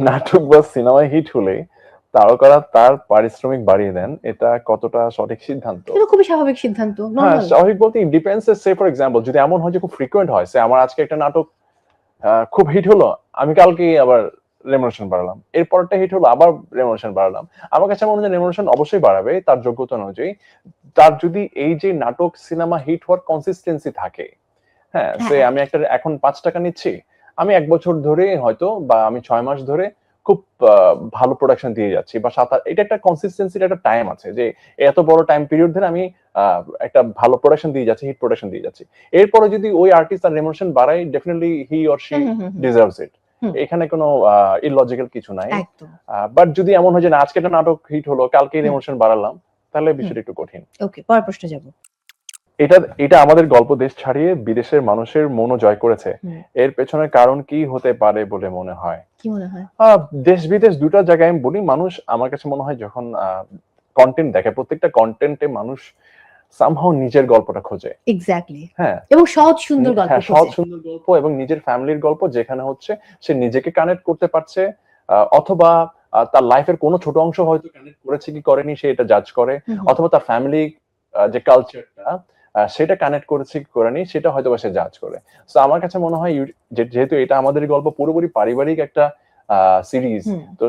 নাটক বা সিনেমায় হিট হলে তারকারা তার পারিশ্রমিক বাড়িয়ে দেন, এটা কতটা সঠিক সিদ্ধান্ত? এটা খুবই স্বাভাবিক সিদ্ধান্ত, হ্যাঁ, নরমাল। স্বাভাবিক বলতে it depends. Say for example যদি এমন হয় যে খুব ফ্রিকোয়েন্ট হয়, সে আমার আজকে একটা নাটক খুব হিট হলো, আমি কালকে আবার রেমুনারেশন বাড়ালাম, এরপরটা হিট হলো আবার রেমুনারেশন বাড়ালাম। আমার কাছে মনে হয় রেমুনারেশন অবশ্যই বাড়াবে তার যোগ্যতা অনুযায়ী। তার যদি এই যে নাটক সিনেমা হিট হওয়ার কনসিস্টেন্সি থাকে, হ্যাঁ, সে হ্যাঁ, আমি একটা এখন ৫ টাকা নিচ্ছি, আমি ১ বছর ধরে হয়তো বা আমি ৬ মাস ধরে খুব ভালো প্রোডাকশন দিয়ে যাচ্ছি বা এটা একটা কনসিস্টেন্সির একটা টাইম আছে যে এত বড় টাইম পিরিয়ড ধরে আমি একটা ভালো প্রোডাকশন দিয়ে যাচ্ছি, হিট প্রোডাকশন দিয়ে যাচ্ছি। এরপরে যদি ওই আর্টিস্ট তার রেমুনেশন বাড়ায়, definitely he or she hmm, hmm, hmm, hmm, deserves it. Hmm, এখানে কোনো ইললজিক্যাল কিছু নাই। একদম। বাট যদি এমন হয় যে না, আজকে একটা নাটক হিট হলো, কালকেই হুম, রেমুনেশন বাড়ালাম, তাহলে হুম। বিষয়টা একটু কঠিন। ওকে, পরের প্রশ্নে যাব। এটা এটা আমাদের গল্প দেশ ছাড়িয়ে বিদেশের মানুষের মনও জয় করেছে। হুম, এর পেছনে কারণ কি হতে পারে বলে মনে হয়? কি মনে হয়? দেশ বিদেশ ২ টা জায়গায় আমি বলি, মানুষ আমার কাছে মনে হয় যখন কনটেন্ট দেখে, প্রত্যেকটা কনটেন্টে মানুষ সামহাউ নিজের গল্পটা খোঁজে। এক্সাক্টলি। হ্যাঁ? এবং সহজ সুন্দর গল্প হ্যাঁ, সহজ খোঁজে। সুন্দর গল্প এবং নিজের ফ্যামিলির গল্প, যেখানে হচ্ছে সে নিজেকে কানেক্ট করতে পারছে, অথবা তার লাইফের কোনো ছোট অংশ হয়তো কানেক্ট করেছে কি করেনি সে এটা জাজ করে, হুম, হুম। অথবা তার ফ্যামিলি যে কালচারটা সেটা কানেক্ট করেছে কি করেনি সেটা হয়তোবা সে জাজ করে। সো আমার কাছে মনে হয় যেহেতু এটা আমাদের গল্প পুরোপুরি পারিবারিক একটা সিরিজ, হুম। তো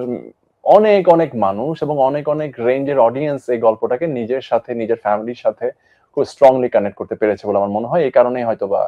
অনেক অনেক মানুষ এবং অনেক অনেক রেঞ্জের অডিয়েন্স এই গল্পটাকে নিজের সাথে নিজের ফ্যামিলির সাথে খুব স্ট্রংলি কানেক্ট করতে পেরেছে বলে আমার মনে হয়। এই কারণেই হয়তোবা